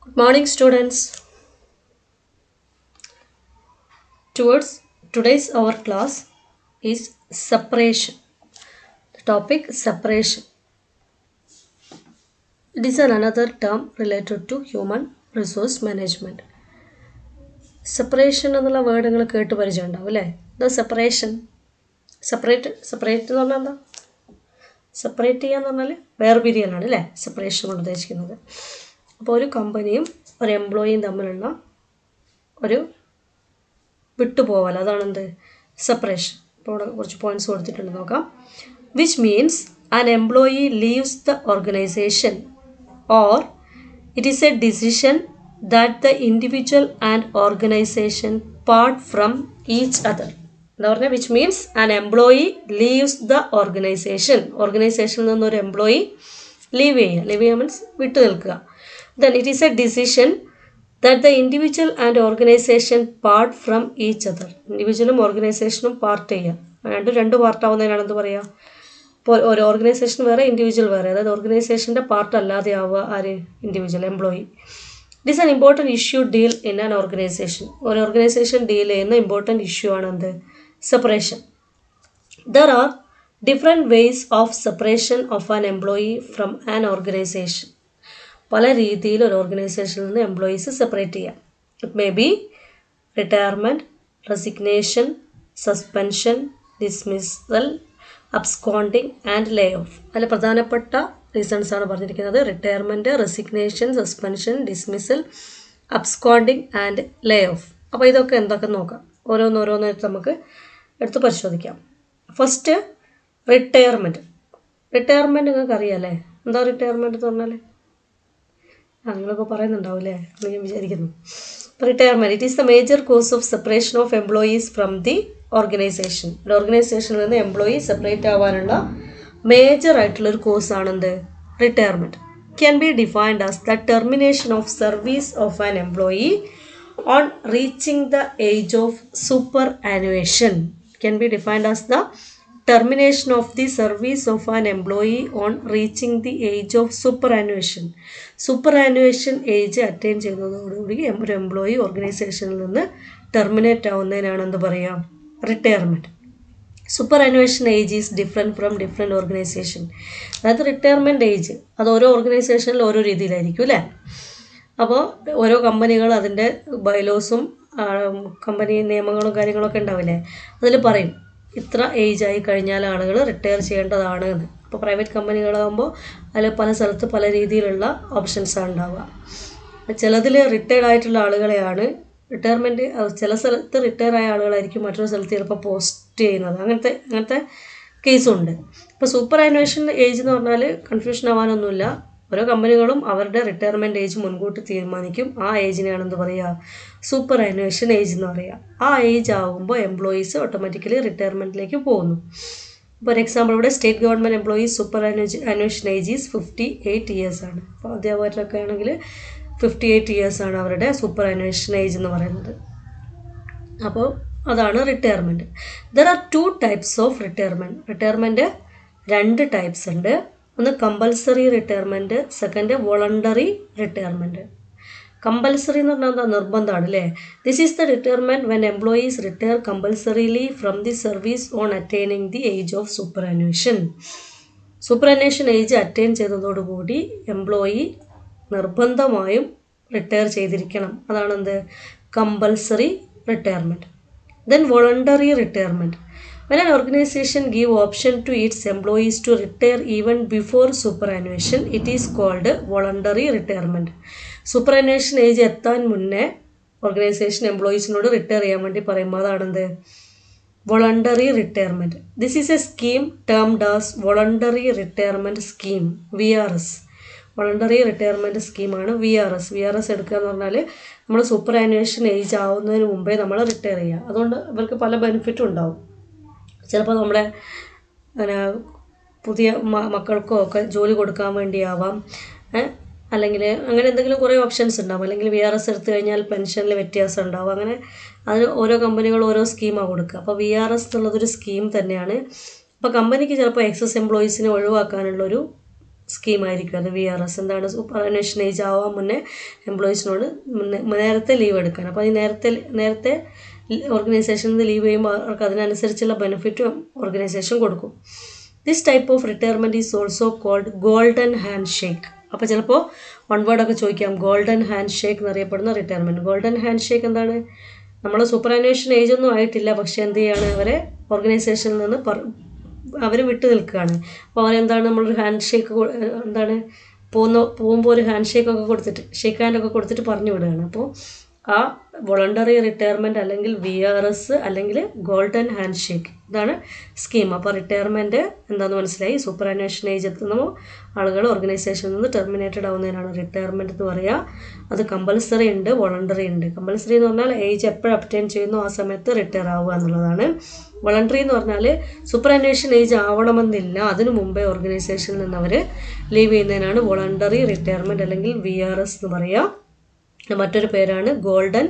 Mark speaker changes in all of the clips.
Speaker 1: Good morning, students. Towards today's our class is separation. The topic separation. It is another term related to human resource management. Separation എന്നുള്ള word നിങ്ങൾ കേട്ട് പരിചയമുണ്ടാവും അല്ലേ? The separation. Separate എന്ന് പറഞ്ഞാൽ എന്താ? Separate ചെയ്യുക എന്ന് പറഞ്ഞാൽ വേർപിരിയലാണ് അല്ലേ സെപ്പറേഷൻ കൊണ്ട് ഉദ്ദേശിക്കുന്നത്. അപ്പോൾ ഒരു കമ്പനിയും ഒരു എംപ്ലോയിയും തമ്മിലുള്ള ഒരു വിട്ടുപോകൽ, അതാണ് എന്ത്? സെപ്പറേഷൻ. ഇപ്പോൾ ഇവിടെ കുറച്ച് പോയിന്റ്സ് കൊടുത്തിട്ടുണ്ട്, നോക്കാം. Which means an employee leaves the organisation or it is A decision that the individual and organisation part from each other. എന്താ പറഞ്ഞാൽ which means an employee leaves the ഓർഗനൈസേഷനിൽ നിന്നൊരു എംപ്ലോയി ലീവ് ചെയ്യുക മീൻസ് വിട്ടു നിൽക്കുക. Then it is A decision that the individual and organization part from each other. ഇൻഡിവിജ്വലും ഓർഗനൈസേഷനും part ചെയ്യുക, രണ്ട് പാർട്ടാവുന്നതിനാണ് എന്ത് പറയുക? ഇപ്പോൾ ഒരു ഓർഗനൈസേഷൻ വേറെ, ഇൻഡിവിജ്വൽ വേറെ. അതായത് ഓർഗനൈസേഷൻ്റെ പാർട്ട് അല്ലാതെ ആവുക ആര്? Individual employee. It is an important issue deal in an organisation. ഒരു ഓർഗനൈസേഷൻ ഡീൽ ചെയ്യുന്ന ഇമ്പോർട്ടൻറ്റ് ഇഷ്യൂ ആണ് എന്ത്? Separation. There are different ways of separation of an employee from an organisation. പല രീതിയിൽ ഒരു ഓർഗനൈസേഷനിൽ നിന്ന് എംപ്ലോയീസ് സെപ്പറേറ്റ് ചെയ്യാം. It may be retirement, resignation, suspension, dismissal, absconding and lay off. അതിൽ പ്രധാനപ്പെട്ട റീസൺസ് ആണ് പറഞ്ഞിരിക്കുന്നത്. Retirement, resignation, suspension, dismissal, absconding and lay off. അപ്പോൾ ഇതൊക്കെ എന്തൊക്കെ നോക്കാം, ഓരോന്നോരോന്നായിട്ട് നമുക്ക് എടുത്ത് പരിശോധിക്കാം. First retirement. റിട്ടയർമെൻറ്റ് നിങ്ങൾക്ക് അറിയാമല്ലേ? എന്താ റിട്ടയർമെൻറ്റ് എന്ന് പറഞ്ഞാൽ? നിങ്ങളൊക്കെ പറയുന്നുണ്ടാവും അല്ലേ എന്ന് ഞാൻ വിചാരിക്കുന്നു. Retirement it is the major cause of separation of employees from the organisation. ഒരു ഓർഗനൈസേഷനിൽ നിന്ന് എംപ്ലോയി സെപ്പറേറ്റ് ആവാനുള്ള മേജർ ആയിട്ടുള്ളൊരു കോഴ്സാണെന്ത്? Retirement. Can be defined as the termination of service of an employee on reaching the age of superannuation. Can be defined as the termination of the service of an employee on reaching the age of superannuation. Superannuation age attain ചെയ്യുന്നതോടുകൂടി ഒരു employee ഓർഗനൈസേഷനിൽ നിന്ന് terminate ആവുന്നതിനാണ് എന്ത് പറയാം? Retirement. Superannuation age is different from different organisation. അതായത് retirement age അത് ഓരോ ഓർഗനൈസേഷനിൽ ഓരോ രീതിയിലായിരിക്കും അല്ലേ? അപ്പോൾ ഓരോ കമ്പനികൾ അതിൻ്റെ ബൈലോസും കമ്പനി നിയമങ്ങളും കാര്യങ്ങളൊക്കെ ഉണ്ടാവില്ലേ, അതിൽ പറയും ഇത്ര ഏജായി കഴിഞ്ഞാൽ ആളുകൾ റിട്ടയർ ചെയ്യേണ്ടതാണ് എന്ന്. അപ്പോൾ പ്രൈവറ്റ് കമ്പനികളാകുമ്പോൾ അതിൽ പല സ്ഥലത്ത് പല രീതിയിലുള്ള ഓപ്ഷൻസാണ് ഉണ്ടാവുക. ചിലതിൽ റിട്ടയർഡ് ആയിട്ടുള്ള ആളുകളെയാണ് റിട്ടയർമെൻറ്റ്, ചില സ്ഥലത്ത് റിട്ടയർ ആയ ആളുകളായിരിക്കും മറ്റൊരു സ്ഥലത്ത് ചിലപ്പോൾ പോസ്റ്റ് ചെയ്യുന്നത്. അങ്ങനത്തെ കേസുണ്ട്. ഇപ്പോൾ സൂപ്പർ ആനുവേഷൻ ഏജ് എന്ന് പറഞ്ഞാൽ കൺഫ്യൂഷൻ ആവാനൊന്നുമില്ല. ഓരോ കമ്പനികളും അവരുടെ റിട്ടയർമെൻറ്റ് ഏജ് മുൻകൂട്ടി തീരുമാനിക്കും. ആ ഏജിനെയാണ് എന്ത് പറയുക? സൂപ്പർ ആനുവേഷൻ ഏജ് എന്ന് പറയുക. ആ ഏജ് ആകുമ്പോൾ എംപ്ലോയീസ് ഓട്ടോമാറ്റിക്കലി റിട്ടയർമെൻറ്റിലേക്ക് പോകുന്നു. ഇപ്പോൾ ഒരു എക്സാമ്പിൾ ഇവിടെ state government employees superannuation age is 58 years ആണ്. അപ്പോൾ അധ്യാപകരൊക്കെ ആണെങ്കിൽ 58 years ആണ് അവരുടെ സൂപ്പർ ആനുവേഷൻ ഏജ് എന്ന് പറയുന്നത്. അപ്പോൾ അതാണ് retirement. There are 2 types of retirement. Retirement 2 types ഉണ്ട്. ഒന്ന് compulsory retirement, second voluntary retirement. Compulsory എന്ന് പറഞ്ഞാൽ എന്താ? നിർബന്ധമാണ് അല്ലേ? This is the retirement when employees retire compulsorily from the service on attaining the age of superannuation. Superannuation age attain ചെയ്തതോടുകൂടി employee നിർബന്ധമായും retire ചെയ്തിരിക്കണം. അതാണെന്ത്? Compulsory retirement. Then voluntary retirement. When an organization give option to its employees to retire even before superannuation, it is called voluntary retirement. Superannuation age എത്താൻ മുന്നേ organisation എംപ്ലോയീസിനോട് retire ചെയ്യാൻ വേണ്ടി പറയുമ്പോൾ അതാണെന്ത്? Voluntary retirement. This is a scheme termed as voluntary retirement scheme, VRS. Voluntary retirement സ്കീമാണ് VRS. VRS എടുക്കുക എന്ന് പറഞ്ഞാൽ നമ്മൾ സൂപ്പർ ആനുവേഷൻ ഏജ് ആവുന്നതിന് മുമ്പേ നമ്മൾ റിട്ടയർ ചെയ്യുക. അതുകൊണ്ട് ഇവർക്ക് പല ബെനിഫിറ്റും ഉണ്ടാവും. ചിലപ്പോൾ നമ്മുടെ പുതിയ മക്കൾക്കോ ഒക്കെ ജോലി കൊടുക്കാൻ വേണ്ടിയാവാം, അല്ലെങ്കിൽ അങ്ങനെ എന്തെങ്കിലും കുറേ ഓപ്ഷൻസ് ഉണ്ടാവും. അല്ലെങ്കിൽ VRS എടുത്തു കഴിഞ്ഞാൽ പെൻഷനിൽ വ്യത്യാസം ഉണ്ടാവും. അങ്ങനെ അതിന് ഓരോ കമ്പനികൾ ഓരോ സ്കീമാണ് കൊടുക്കുക. അപ്പോൾ VRS എന്നുള്ളതൊരു സ്കീം തന്നെയാണ്. അപ്പോൾ കമ്പനിക്ക് ചിലപ്പോൾ എക്സസ് എംപ്ലോയീസിനെ ഒഴിവാക്കാനുള്ളൊരു സ്കീമായിരിക്കും അത് VRS. എന്താണ്? സൂപ്പർഅന്വേഷൻ ഏജ് ആവാൻ മുന്നേ എംപ്ലോയീസിനോട് നേരത്തെ ലീവ് എടുക്കാൻ. അപ്പോൾ ഈ നേരത്തെ ഓർഗനൈസേഷനിൽ നിന്ന് ലീവ് ചെയ്യുമ്പോൾ അവർക്ക് അതിനനുസരിച്ചുള്ള ബെനിഫിറ്റും ഓർഗനൈസേഷൻ കൊടുക്കും. This type of retirement is also called golden handshake. അപ്പോൾ ചിലപ്പോൾ വൺ വേർഡൊക്കെ ചോദിക്കാം, ഗോൾഡൻ ഹാൻഡ് ഷേക്ക് എന്നറിയപ്പെടുന്ന റിട്ടയർമെൻറ്റ്. ഗോൾഡൻ ഹാൻഡ് ഷേക്ക് എന്താണ്? നമ്മൾ സൂപ്പർഅന്വേഷൻ ഏജ് ഒന്നും ആയിട്ടില്ല, പക്ഷേ എന്ത് ചെയ്യാണ്, അവരെ ഓർഗനൈസേഷനിൽ നിന്ന് അവർ വിട്ടു നിൽക്കുകയാണ്. അപ്പോൾ അവരെന്താണ്, നമ്മളൊരു ഹാൻഡ് ഷേക്ക് എന്താണ് പോകുമ്പോൾ ഒരു ഹാൻഡ് ഷേക്കൊക്കെ കൊടുത്തിട്ട് ഷേക്ക് ഹാൻഡൊക്കെ കൊടുത്തിട്ട് പറഞ്ഞു വിടുകയാണ്. അപ്പോൾ ആ വോളണ്ടറി റിട്ടയർമെൻറ്റ് അല്ലെങ്കിൽ VRS അല്ലെങ്കിൽ ഗോൾഡൻ ഹാൻഡ് ഷേക്ക്, ഇതാണ് സ്കീം. അപ്പോൾ റിട്ടയർമെൻറ്റ് എന്താണെന്ന് മനസ്സിലായി. സൂപ്പർഅന്വേഷൻ ഏജ് എത്തുന്ന ആളുകൾ ഓർഗനൈസേഷനിൽ നിന്ന് ടെർമിനേറ്റഡ് ആവുന്നതിനാണ് റിട്ടയർമെൻറ്റ് എന്ന് പറയുക. അത് കമ്പൽസറി ഉണ്ട്, വോളണ്ടറി ഉണ്ട്. കമ്പൽസറി എന്ന് പറഞ്ഞാൽ ഏജ് എപ്പോഴും അപ്റ്റൈൻ ചെയ്യുന്നു ആ സമയത്ത് റിട്ടയർ ആവുക എന്നുള്ളതാണ്. വോളണ്ടറി എന്ന് പറഞ്ഞാൽ സൂപ്പർഅന്വേഷൻ ഏജ് ആവണമെന്നില്ല, അതിനു മുമ്പേ ഓർഗനൈസേഷനിൽ നിന്ന് അവർ ലീവ് ചെയ്യുന്നതിനാണ് വോളണ്ടറി റിട്ടയർമെൻറ്റ് അല്ലെങ്കിൽ VRS എന്ന് പറയുക. മറ്റൊരു പേരാണ് golden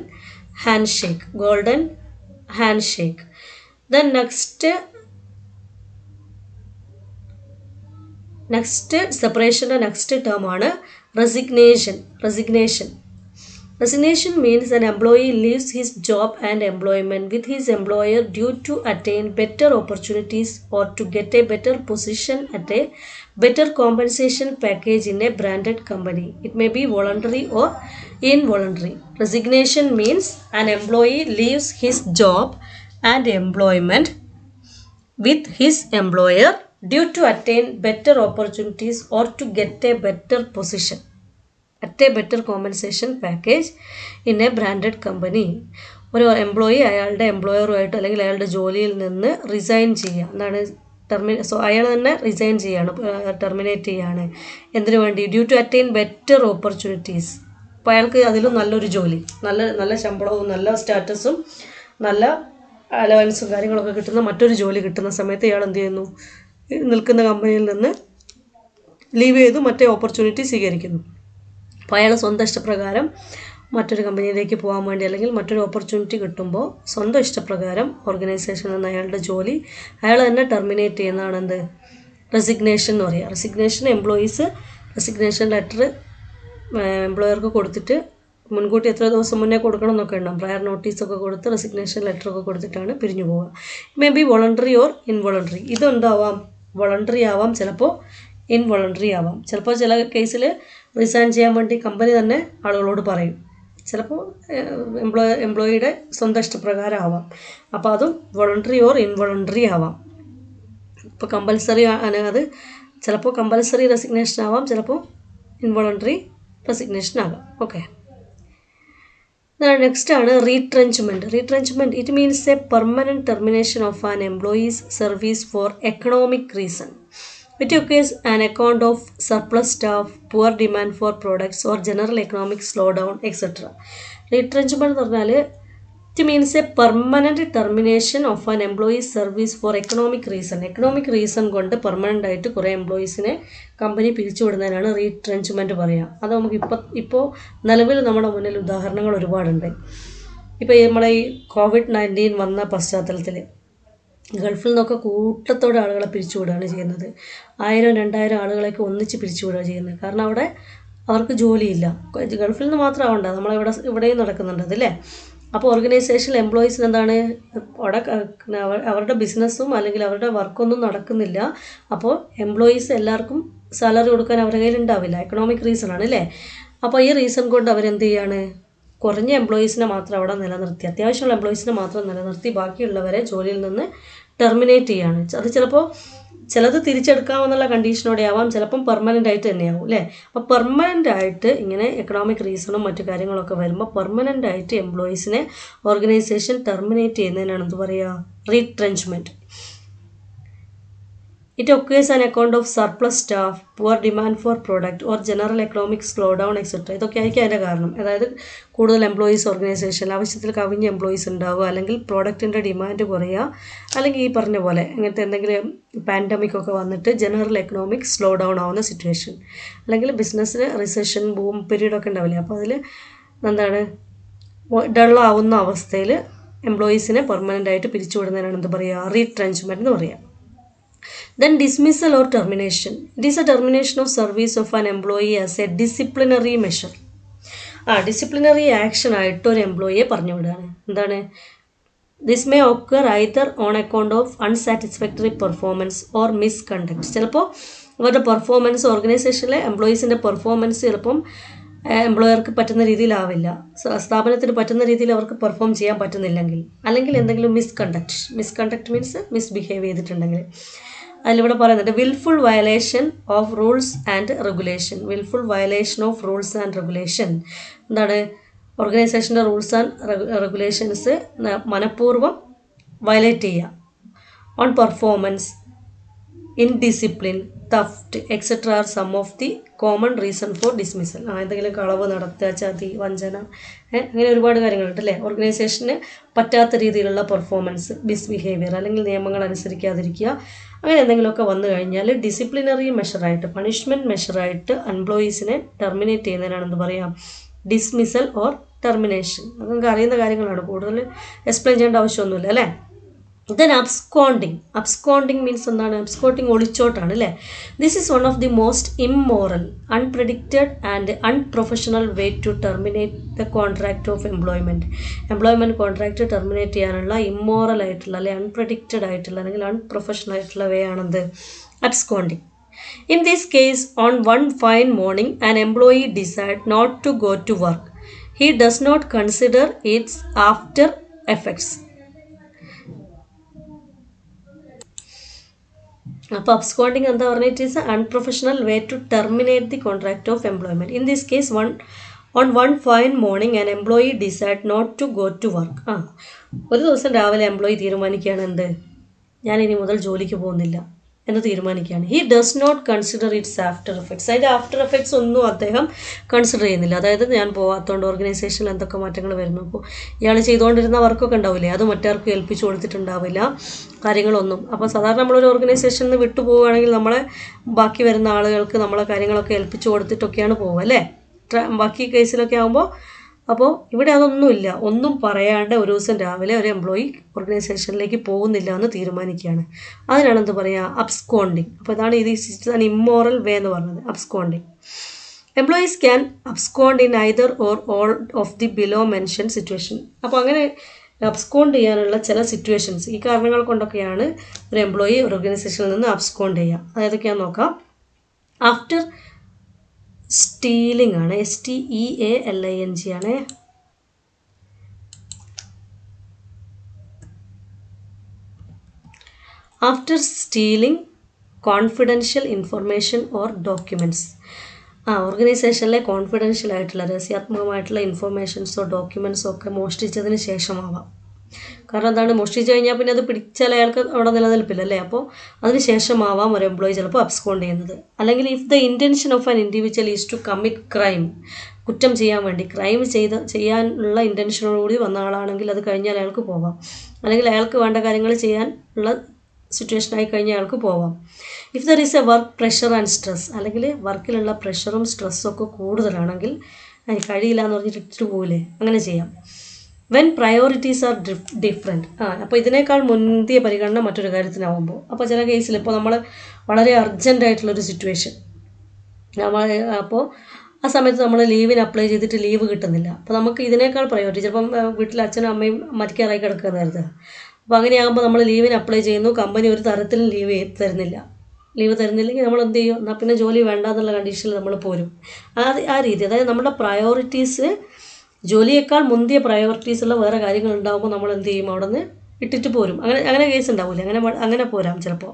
Speaker 1: handshake. Golden handshake. Then next സെപ്പറേഷൻ്റെ നെക്സ്റ്റ് ടേം ആണ് resignation. Resignation means an employee leaves his job and employment with his employer due to attain better opportunities or to get a better position at a better compensation package in a branded company. It may be voluntary or involuntary. Resignation means an employee leaves his job and employment with his employer due to attain better opportunities or to get a better position at a better compensation package in a branded company. ഒരു employee അയാളുടെ എംപ്ലോയറുമായിട്ട് അല്ലെങ്കിൽ അയാളുടെ ജോലിയിൽ നിന്ന് resign ചെയ്യുക. എന്താണ് അയാൾ തന്നെ റിസൈൻ ചെയ്യുകയാണ്, ടെർമിനേറ്റ് ചെയ്യുകയാണ്. എന്തിനു വേണ്ടി? Due to attain better opportunities. അപ്പോൾ അയാൾക്ക് അതിലും നല്ലൊരു ജോലി, നല്ല ശമ്പളവും നല്ല സ്റ്റാറ്റസും നല്ല അലവൻസും കാര്യങ്ങളൊക്കെ കിട്ടുന്ന മറ്റൊരു ജോലി കിട്ടുന്ന സമയത്ത് ഇയാൾ എന്ത് ചെയ്യുന്നു? നിൽക്കുന്ന കമ്പനിയിൽ നിന്ന് ലീവ് ചെയ്തു മറ്റേ ഓപ്പർച്യൂണിറ്റി സ്വീകരിക്കുന്നു. അപ്പോൾ അയാൾ സ്വന്തം ഇഷ്ടപ്രകാരം മറ്റൊരു കമ്പനിയിലേക്ക് പോകാൻ വേണ്ടി അല്ലെങ്കിൽ മറ്റൊരു ഓപ്പർച്യൂണിറ്റി കിട്ടുമ്പോൾ സ്വന്തം ഇഷ്ടപ്രകാരം ഓർഗനൈസേഷനിൽ നിന്ന് അയാളുടെ ജോലി അയാൾ തന്നെ ടെർമിനേറ്റ് ചെയ്യുന്നതാണ് എന്ത്? റെസിഗ്നേഷൻ എന്ന് പറയുക. റെസിഗ്നേഷൻ എംപ്ലോയീസ് റെസിഗ്നേഷൻ ലെറ്റർ എംപ്ലോയർക്ക് കൊടുത്തിട്ട് മുൻകൂട്ടി എത്ര ദിവസം മുന്നേ കൊടുക്കണം എന്നൊക്കെ ഉണ്ടാകും. പ്രയർ നോട്ടീസൊക്കെ കൊടുത്ത് റെസിഗ്നേഷൻ ലെറ്ററൊക്കെ കൊടുത്തിട്ടാണ് പിരിഞ്ഞു പോവുക. May be voluntary or involuntary. ഇതെന്താവാം? വോളണ്ടറി ആവാം, ചിലപ്പോൾ ഇൻവോളണ്ടറി ആവാം. ചിലപ്പോൾ ചില കേസിൽ റിസൈൻ ചെയ്യാൻ വേണ്ടി കമ്പനി തന്നെ ആളുകളോട് പറയും. ചിലപ്പോൾ എംപ്ലോയിയുടെ സ്വന്തം ഇഷ്ടപ്രകാരം ആവാം. അപ്പോൾ അതും വോളണ്ടറി ഓർ ഇൻവോളണ്ടറി ആവാം. ഇപ്പോൾ കമ്പൽസറി അത് ചിലപ്പോൾ കമ്പൽസറി റെസിഗ്നേഷൻ ആവാം, ചിലപ്പോൾ ഇൻവോളണ്ടറി റെസിഗ്നേഷൻ ആകാം. ഓക്കെ. നെക്സ്റ്റ് ആണ് retrenchment. Retrenchment it means a permanent termination of an employee's service for economic reason. It occurs an account of surplus staff, poor demand for products or general economic slowdown, etc. Retrenchment എന്ന് പറഞ്ഞാൽ it means a permanent termination of an employee's service for economic reason. Economic reason കൊണ്ട് permanent ആയിട്ട് കുറേ എംപ്ലോയീസിനെ company പിരിച്ചുവിടുന്നതിനാണ് റീട്രെഞ്ച്മെൻറ്റ് പറയുക. അത് നമുക്ക് ഇപ്പോൾ നിലവിൽ നമ്മുടെ മുന്നിൽ ഉദാഹരണങ്ങൾ ഒരുപാടുണ്ട്. ഇപ്പോൾ നമ്മളെ ഈ COVID-19 വന്ന പശ്ചാത്തലത്തിൽ ഗൾഫിൽ നിന്നൊക്കെ കൂട്ടത്തോടെ ആളുകളെ പിരിച്ചുവിടുകയാണ് ചെയ്യുന്നത്. 1000-2000 ആളുകളെയൊക്കെ ഒന്നിച്ച് പിരിച്ചുവിടുകയാണ് ചെയ്യുന്നത്. കാരണം അവിടെ അവർക്ക് ജോലിയില്ല. ഗൾഫിൽ നിന്ന് മാത്രമാവണ്ട, ഇവിടെയും നടക്കുന്നുണ്ട് അതല്ലേ. അപ്പോൾ ഓർഗനൈസേഷനിൽ എംപ്ലോയീസിന് എന്താണ്, അവിടെ അവരുടെ ബിസിനസ്സും അല്ലെങ്കിൽ അവരുടെ വർക്കൊന്നും നടക്കുന്നില്ല. അപ്പോൾ എംപ്ലോയീസ് എല്ലാവർക്കും സാലറി കൊടുക്കാൻ അവരുടെ കയ്യിൽ ഉണ്ടാവില്ല. എക്കണോമിക് റീസൺ ആണ് അല്ലേ. അപ്പോൾ ഈ റീസൺ കൊണ്ട് അവരെന്ത് ചെയ്യാണ്? കുറഞ്ഞ എംപ്ലോയീസിനെ മാത്രം അവിടെ നിലനിർത്തി, അത്യാവശ്യമുള്ള എംപ്ലോയീസിനെ മാത്രം നിലനിർത്തി ബാക്കിയുള്ളവരെ ജോലിയിൽ നിന്ന് ടെർമിനേറ്റ് ചെയ്യാണ്. അത് ചിലപ്പോൾ ചിലത് തിരിച്ചെടുക്കാമെന്നുള്ള കണ്ടീഷനോടെ ആവാം, ചിലപ്പം പെർമനൻ്റ് ആയിട്ട് തന്നെയാവും അല്ലേ. അപ്പോൾ പെർമനൻ്റ് ആയിട്ട് ഇങ്ങനെ എക്കണോമിക് റീസണും മറ്റു കാര്യങ്ങളൊക്കെ വരുമ്പോൾ പെർമനൻ്റ് ആയിട്ട് എംപ്ലോയീസിനെ ഓർഗനൈസേഷൻ ടെർമിനേറ്റ് ചെയ്യുന്നതിനാണ് എന്ത് പറയുക? റീട്രെഞ്ച്മെൻറ്റ്. It occurs on account of surplus staff, poor demand for product or general economic slowdown, etc. ഇതൊക്കെ ആയിരിക്കും അതിൻ്റെ കാരണം. അതായത് കൂടുതൽ എംപ്ലോയീസ് ഓർഗനൈസേഷനിൽ ആവശ്യത്തിൽ കവിഞ്ഞ എംപ്ലോയീസ് ഉണ്ടാവുക, അല്ലെങ്കിൽ പ്രോഡക്റ്റിൻ്റെ ഡിമാൻഡ് കുറയുക, അല്ലെങ്കിൽ ഈ പറഞ്ഞ പോലെ ഇങ്ങനത്തെ എന്തെങ്കിലും പാൻഡമിക് ഒക്കെ വന്നിട്ട് ജനറൽ എക്കണോമിക് സ്ലോ ഡൗൺ ആവുന്ന സിറ്റുവേഷൻ, അല്ലെങ്കിൽ ബിസിനസ്സിന് റിസഷൻ ബൂം പീരീഡൊക്കെ ഉണ്ടാവില്ലേ. അപ്പോൾ അതിൽ എന്താണ് ഡള്ളാവുന്ന അവസ്ഥയിൽ എംപ്ലോയീസിനെ പെർമനൻ്റ് ആയിട്ട് പിരിച്ചുവിടുന്നതിനാണ് എന്ത് പറയുക? റീട്രെഞ്ച്മെൻറ്റ് എന്ന് പറയുക. Then dismissal or termination. It is a termination of service of an employee as a disciplinary measure. Disciplinary action ആയിട്ട് ഒരു എംപ്ലോയിയെ പറഞ്ഞു വിടുകയാണ്. എന്താണ്? This may occur either on account of unsatisfactory performance or misconduct. ചിലപ്പോൾ അവരുടെ പെർഫോമൻസ്, ഓർഗനൈസേഷനിലെ എംപ്ലോയീസിൻ്റെ performance ചിലപ്പം എംപ്ലോയർക്ക് പറ്റുന്ന രീതിയിലാവില്ല, സ്ഥാപനത്തിന് പറ്റുന്ന രീതിയിൽ അവർക്ക് പെർഫോം ചെയ്യാൻ പറ്റുന്നില്ലെങ്കിൽ, അല്ലെങ്കിൽ എന്തെങ്കിലും മിസ്കണ്ടക്ട് മീൻസ് മിസ്ബിഹേവ് ചെയ്തിട്ടുണ്ടെങ്കിൽ. അതിലിവിടെ പറയുന്നുണ്ട് wilful violation of rules and regulation. Wilful violation of rules and regulation എന്താണ്? ഓർഗനൈസേഷൻ്റെ റൂൾസ് ആൻഡ് റെഗുലേഷൻസ് മനഃപൂർവ്വം വയലേറ്റ് ചെയ്യുക. On performance, indiscipline, theft etcetera are some of the common reason for dismissal. എന്തെങ്കിലും കളവ് നടത്തുക, ചതി, വഞ്ചന, അങ്ങനെ ഒരുപാട് കാര്യങ്ങളുണ്ട് അല്ലേ. ഓർഗനൈസേഷന് പറ്റാത്ത രീതിയിലുള്ള പെർഫോമൻസ്, മിസ്ബിഹേവിയർ അല്ലെങ്കിൽ നിയമങ്ങൾ അനുസരിക്കാതിരിക്കുക, അങ്ങനെ എന്തെങ്കിലുമൊക്കെ വന്നു കഴിഞ്ഞാൽ ഡിസിപ്ലിനറി മെഷറായിട്ട്, പണിഷ്മെൻറ്റ് മെഷറായിട്ട് എംപ്ലോയീസിനെ ടെർമിനേറ്റ് ചെയ്യുന്നതിനാണ് എന്ത് പറയാം? Dismissal or termination. അത് നമുക്ക് അറിയുന്ന കാര്യങ്ങളാണ്, കൂടുതൽ എക്സ്പ്ലെയിൻ ചെയ്യേണ്ട ആവശ്യമൊന്നുമില്ല അല്ലേ. ദെൻ അബ്സ്കോണ്ടിങ് മീൻസ് എന്താണ്? അബ്സ്കോണ്ടിങ് ഒളിച്ചോട്ടാണ് അല്ലേ. This is one of the most immoral, unpredicted and unprofessional way to terminate the contract of employment contract terminate ചെയ്യാനുള്ള ഇമ്മോറൽ ആയിട്ടുള്ള അല്ലെങ്കിൽ അൺപ്രഡിക്റ്റഡ് ആയിട്ടുള്ള അല്ലെങ്കിൽ അൺപ്രൊഫഷണൽ ആയിട്ടുള്ള വേ ആണെന്ത്? Absconding. In this case, on one fine morning, an employee decides not to go to work. He does not consider its after effects. അപ്പോൾ absconding എന്താ പറഞ്ഞാൽ? It is a unprofessional way to terminate the contract of employment. In this case on one fine morning an employee decide not to go to work. ഒരു ദിവസം രാവിലെ employee തീരുമാനിക്കുകയാണ് എന്ത്? ഞാൻ ഇനി മുതൽ ജോലിക്ക് പോകുന്നില്ല എന്ന് തീരുമാനിക്കുകയാണ്. He does not consider its after effects. അതിൻ്റെ ആഫ്റ്റർ എഫക്ട്സ് ഒന്നും അദ്ദേഹം കൺസിഡർ ചെയ്യുന്നില്ല. അതായത് ഞാൻ പോകാത്തതുകൊണ്ട് ഓർഗനൈസേഷനിൽ എന്തൊക്കെ മാറ്റങ്ങൾ വരുന്നു. അപ്പോൾ ഇയാൾ ചെയ്തുകൊണ്ടിരുന്ന വർക്കൊക്കെ ഉണ്ടാവില്ലേ, അത് മറ്റാർക്കും ഏൽപ്പിച്ചു കൊടുത്തിട്ടുണ്ടാവില്ല, കാര്യങ്ങളൊന്നും. അപ്പോൾ സാധാരണ നമ്മളൊരു ഓർഗനൈസേഷനിൽ നിന്ന് വിട്ടു പോവുകയാണെങ്കിൽ നമ്മളെ ബാക്കി വരുന്ന ആളുകൾക്ക് നമ്മളെ കാര്യങ്ങളൊക്കെ ഏൽപ്പിച്ചു കൊടുത്തിട്ടൊക്കെയാണ് പോവുക അല്ലേ, ബാക്കി കേസിലൊക്കെ ആകുമ്പോൾ. അപ്പോൾ ഇവിടെ അതൊന്നുമില്ല, ഒന്നും പറയാണ്ട് ഒരു ദിവസം രാവിലെ ഒരു എംപ്ലോയി ഓർഗനൈസേഷനിലേക്ക് പോകുന്നില്ല എന്ന് തീരുമാനിക്കുകയാണ്. അതിനാണ് എന്ത് പറയുക? അബ്സ്കോണ്ടിങ്. അപ്പോൾ ഇതാണ് ഇത് ഇമ്മോറൽ വേ എന്ന് പറഞ്ഞത്, absconding. Employees can abscond in either or all of the below mention situation. അപ്പോൾ അങ്ങനെ അബ്സ്കോണ്ട് ചെയ്യാനുള്ള ചില സിറ്റുവേഷൻസ്, ഈ കാരണങ്ങൾ കൊണ്ടൊക്കെയാണ് ഒരു എംപ്ലോയി ഒരു ഓർഗനൈസേഷനിൽ നിന്ന് അബ്സ്കോണ്ട് ചെയ്യുക. അതായതൊക്കെയാണെന്ന് നോക്കാം. ആഫ്റ്റർ സ്റ്റീലിംഗ് ആണ്, STEALING ആണ്. After stealing confidential information or documents. ഓർഗനൈസേഷനിലെ കോൺഫിഡൻഷ്യൽ ആയിട്ടുള്ള രഹസ്യാത്മകമായിട്ടുള്ള ഇൻഫർമേഷൻസോ ഡോക്യുമെൻറ്റ്സോ ഒക്കെ മോഷ്ടിച്ചതിന് ശേഷമാവാം. കാരണം എന്താണ്? മോഷ്ടിച്ച് കഴിഞ്ഞാൽ പിന്നെ അത് പിടിച്ചാൽ അയാൾക്ക് അവിടെ നിലനിൽപ്പില്ല അല്ലേ. അപ്പോൾ അതിന് ശേഷമാവാം ഒരു എംപ്ലോയി ചിലപ്പോൾ അബ്സ്കോണ്ട് ചെയ്യുന്നത്. അല്ലെങ്കിൽ if the intention of an individual is to commit crime, കുറ്റം ചെയ്യാൻ വേണ്ടി ചെയ്യാനുള്ള ഇൻറ്റൻഷനോടുകൂടി വന്ന ആളാണെങ്കിൽ അത് കഴിഞ്ഞാൽ അയാൾക്ക് പോവാം. അല്ലെങ്കിൽ അയാൾക്ക് വേണ്ട കാര്യങ്ങൾ ചെയ്യാൻ ഉള്ള സിറ്റുവേഷനായി കഴിഞ്ഞാൽ അയാൾക്ക് പോവാം. If there is A work pressure and stress, അല്ലെങ്കിൽ വർക്കിലുള്ള പ്രഷറും സ്ട്രെസ്സും ഒക്കെ കൂടുതലാണെങ്കിൽ അതിന് കഴിയില്ല എന്ന് പറഞ്ഞിട്ട് ഇട്ടിട്ട് പോകില്ലേ, അങ്ങനെ ചെയ്യാം. When priorities are different. അപ്പോൾ ഇതിനേക്കാൾ മുന്തിയ പരിഗണന മറ്റൊരു കാര്യത്തിനാവുമ്പോൾ, അപ്പോൾ ചില കേസിൽ ഇപ്പോൾ നമ്മൾ വളരെ അർജൻറ്റായിട്ടുള്ളൊരു സിറ്റുവേഷൻ, അപ്പോൾ ആ സമയത്ത് നമ്മൾ ലീവിന് അപ്ലൈ ചെയ്തിട്ട് ലീവ് കിട്ടുന്നില്ല. അപ്പോൾ നമുക്ക് ഇതിനേക്കാൾ പ്രയോറിറ്റി, ചിലപ്പം വീട്ടിൽ അച്ഛനും അമ്മയും മരിക്കാറായി കിടക്കുന്ന നേരത്തെ, അപ്പോൾ അങ്ങനെയാകുമ്പോൾ നമ്മൾ ലീവിന് അപ്ലൈ ചെയ്യുന്നു, കമ്പനി ഒരു തരത്തിലും ലീവ് തരുന്നില്ലെങ്കിൽ നമ്മൾ എന്ത് ചെയ്യും? എന്നാൽ പിന്നെ ജോലി വേണ്ട എന്നുള്ള കണ്ടീഷനിൽ നമ്മൾ പോരും. ആ രീതി, അതായത് നമ്മുടെ പ്രയോറിറ്റീസ്, ജോലിയേക്കാൾ മുന്തിയ പ്രയോറിറ്റീസ് ഉള്ള വേറെ കാര്യങ്ങൾ ഉണ്ടാകുമ്പോൾ നമ്മൾ എന്ത് ചെയ്യും? അവിടെ നിന്ന് ഇട്ടിട്ട് പോരും. അങ്ങനെ കേസ് ഉണ്ടാവില്ല, അങ്ങനെ പോരാം ചിലപ്പോൾ.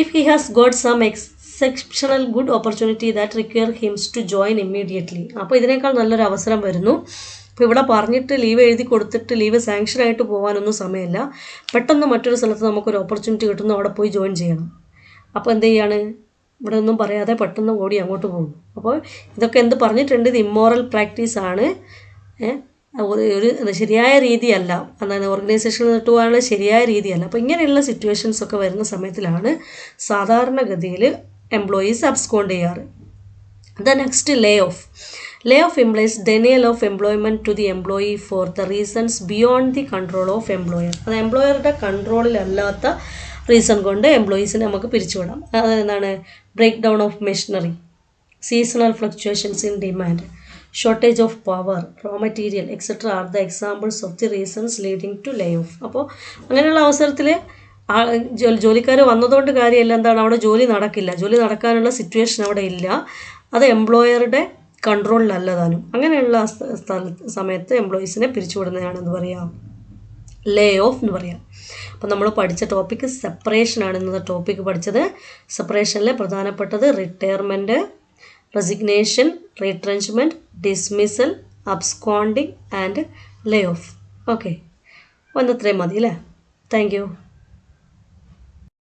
Speaker 1: If he has got some exceptional good opportunity that require him to join immediately. അപ്പോൾ ഇതിനേക്കാൾ നല്ലൊരു അവസരം വരുന്നു. അപ്പോൾ ഇവിടെ പറഞ്ഞിട്ട് ലീവ് എഴുതി കൊടുത്തിട്ട് ലീവ് സാങ്ഷനായിട്ട് പോകാനൊന്നും സമയമില്ല. പെട്ടെന്ന് മറ്റൊരു സ്ഥലത്ത് നമുക്കൊരു ഓപ്പർച്യൂണിറ്റി കിട്ടുന്നു, അവിടെ പോയി ജോയിൻ ചെയ്യണം. അപ്പോൾ എന്ത് ചെയ്യാണ്? ഇവിടെ ഒന്നും പറയാതെ പെട്ടെന്ന് ഓടി അങ്ങോട്ട് പോകുന്നു. അപ്പോൾ ഇതൊക്കെ എന്ത് പറഞ്ഞിട്ടുണ്ട്? ഇത് ഇമ്മോറൽ പ്രാക്ടീസാണ്, ഒരു ശരിയായ രീതിയല്ല, അതായത് ഓർഗനൈസേഷനിൽ നിന്നിട്ട് പോകാനുള്ള ശരിയായ രീതിയല്ല. അപ്പോൾ ഇങ്ങനെയുള്ള സിറ്റുവേഷൻസൊക്കെ വരുന്ന സമയത്തിലാണ് സാധാരണഗതിയിൽ എംപ്ലോയീസ് അബ്സ്കോണ്ട് ചെയ്യാറ്. The next lay off implies denial of employment to the employee for the reasons beyond the control of employer. അത് എംപ്ലോയറുടെ കൺട്രോളിലല്ലാത്ത റീസൺ കൊണ്ട് എംപ്ലോയീസിനെ നമുക്ക് പിരിച്ചുവിടാം. അതെന്താണ്? Break down of machinery, seasonal fluctuations in demand, shortage of power, raw material etcetera are the examples of the reasons leading to lay off. അപ്പോൾ അങ്ങനെയുള്ള അവസരത്തിൽ ജോലിക്കാർ വന്നതുകൊണ്ട് കാര്യമില്ല. എന്താണ്? അവിടെ ജോലി നടക്കില്ല. ജോലി നടക്കാനുള്ള സിറ്റുവേഷൻ അവിടെ ഇല്ല. അത് എംപ്ലോയറുടെ കൺട്രോളിലല്ല താനും. അങ്ങനെയുള്ള സമയത്ത് എംപ്ലോയീസിനെ പിരിച്ചുവിടുന്നതാണ് എന്ത് പറയുക? ലേ ഓഫ് എന്ന് പറയാം. അപ്പോൾ നമ്മൾ പഠിച്ച ടോപ്പിക്ക് സെപ്പറേഷനാണ്. ഇന്നത്തെ ടോപ്പിക്ക് പഠിച്ചത് സെപ്പറേഷനിലെ പ്രധാനപ്പെട്ടത് retirement, resignation, retrenchment, dismissal, absconding and lay off. Okay, അപ്പോൾ ഇന്നത്രയും മതി അല്ലേ? Thank U.